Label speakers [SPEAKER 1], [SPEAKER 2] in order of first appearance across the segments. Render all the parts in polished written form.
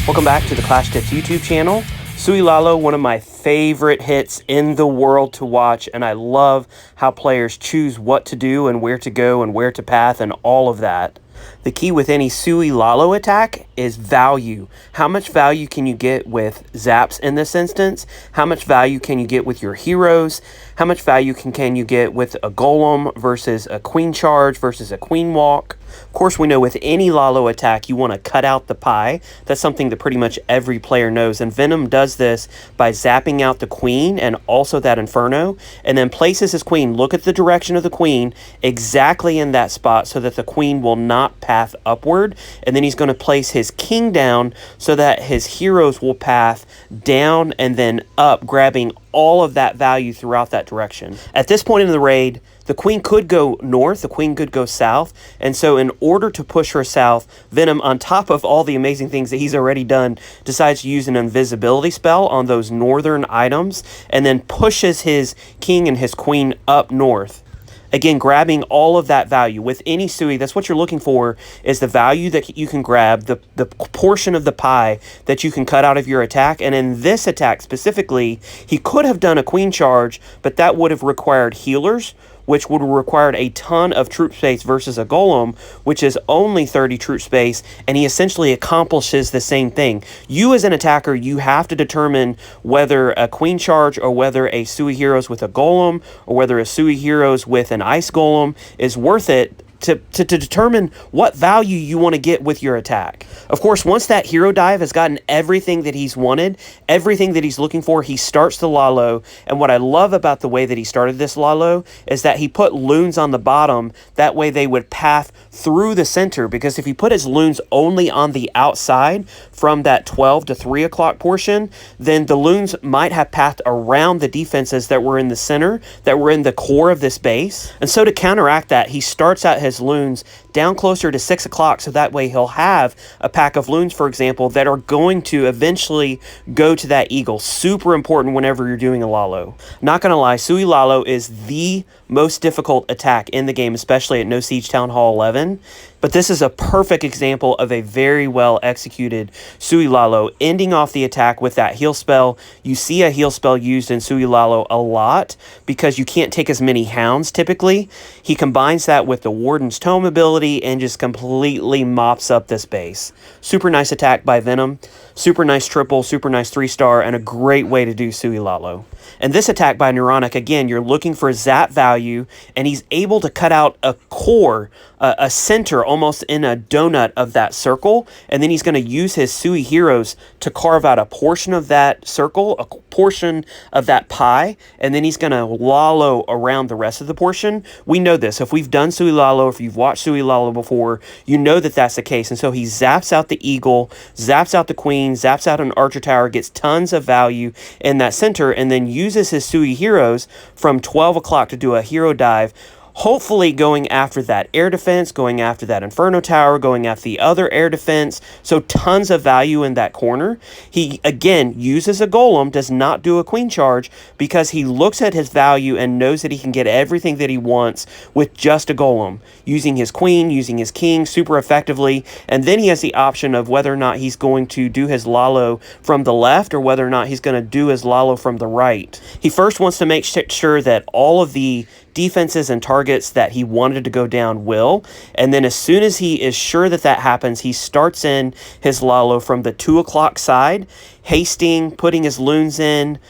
[SPEAKER 1] Welcome back to the Clash Tips YouTube channel. Sui Lalo, one of my favorite hits in the world to watch, and I love how players choose what to do and where to go and where to path and all of that. The key with any Sui Lalo attack is value. How much value can you get with zaps in this instance? How much value can you get with your heroes? How much value can you get with a golem versus a queen charge versus a queen walk? Of course, we know with any Lalo attack, you want to cut out the pie. That's something that pretty much every player knows. And Venom does this by zapping out the queen and also that Inferno, and then places his queen. Look at the direction of the queen exactly in that spot so that the queen will not path upward. And then he's going to place his king down so that his heroes will path down and then up, grabbing all of that value throughout that direction. At this point in the raid, the queen could go north, the queen could go south, and so in order to push her south, Venom, on top of all the amazing things that he's already done, decides to use an invisibility spell on those northern items, and then pushes his king and his queen up north. Again, grabbing all of that value. With any Sui, that's what you're looking for, is the value that you can grab, the portion of the pie that you can cut out of your attack. And in this attack specifically, he could have done a queen charge, but that would have required healers, which would have required a ton of troop space versus a golem, which is only 30 troop space, and he essentially accomplishes the same thing. You as an attacker, you have to determine whether a queen charge or whether a Sui Heroes with a golem or whether a Sui Heroes with an ice golem is worth it to determine what value you want to get with your attack. Of course, once that hero dive has gotten everything that he's wanted, everything that he's looking for, he starts the Lalo. And what I love about the way that he started this Lalo is that he put loons on the bottom. That way they would path through the center, because if he put his loons only on the outside from that 12 to 3 o'clock portion, then the loons might have pathed around the defenses that were in the center, that were in the core of this base. And so to counteract that, he starts out his loons down closer to 6 o'clock, so that way he'll have a pack of loons, for example, that are going to eventually go to that eagle. Super important whenever you're doing a Lalo. Not gonna lie, Sui Lalo is the most difficult attack in the game, especially at No Siege Town Hall 11. But this is a perfect example of a very well executed Sui Lalo, ending off the attack with that heal spell. You see a heal spell used in Sui Lalo a lot because you can't take as many hounds typically. He combines that with the Warden's Tome ability and just completely mops up this base. Super nice attack by Venom. Super nice triple, super nice 3-star, and a great way to do Sui Lalo. And this attack by Neuronic, again, you're looking for zap value, and he's able to cut out a core, a center, almost in a donut of that circle, and then he's going to use his Sui Heroes to carve out a portion of that circle, a portion of that pie, and then he's going to Lalo around the rest of the portion. We know this. If we've done Sui Lalo, if you've watched Sui Lalo before, you know that that's the case. And so he zaps out the eagle, zaps out the queen, zaps out an archer tower, gets tons of value in that center, and then uses his Sui Heroes from 12 o'clock to do a hero dive, hopefully going after that air defense, going after that Inferno Tower, going after the other air defense. So tons of value in that corner. He, again, uses a golem, does not do a queen charge, because he looks at his value and knows that he can get everything that he wants with just a golem, using his queen, using his king super effectively. And then he has the option of whether or not he's going to do his Lalo from the left or whether or not he's going to do his Lalo from the right. He first wants to make sure that all of the defenses and targets that he wanted to go down will, and then as soon as he is sure that that happens, he starts in his Lalo from the 2 o'clock side, hasting, putting his loons in,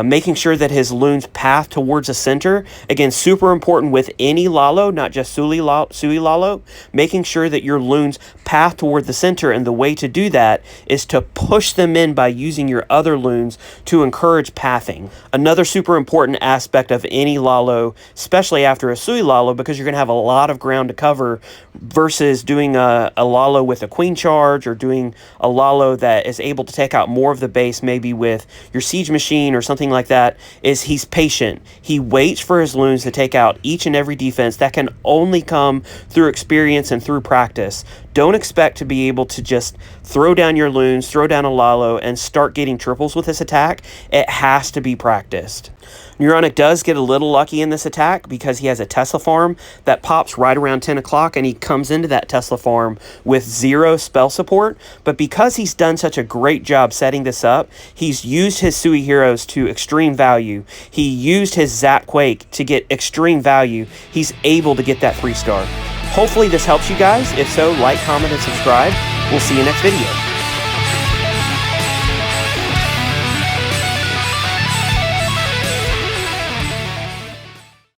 [SPEAKER 1] making sure that his loons path towards the center. Again, super important with any Lalo, not just Sui Lalo, making sure that your loons path toward the center, and the way to do that is to push them in by using your other loons to encourage pathing. Another super important aspect of any Lalo, especially after a Sui Lalo, because you're going to have a lot of ground to cover versus doing a Lalo with a queen charge or doing a Lalo that is able to take out more of the base, maybe with your siege machine or something like that, is he's patient. He waits for his loons to take out each and every defense. That can only come through experience and through practice. Don't expect to be able to just throw down your loons, throw down a Lalo, and start getting triples with this attack. It has to be practiced. Neuronic does get a little lucky in this attack because he has a Tesla farm that pops right around 10 o'clock, and he comes into that Tesla farm with 0 spell support. But because he's done such a great job setting this up, he's used his Sui heroes to extreme value. He used his Zap Quake to get extreme value. He's able to get that 3-star. Hopefully this helps you guys. If so, like, comment, and subscribe. We'll see you next video.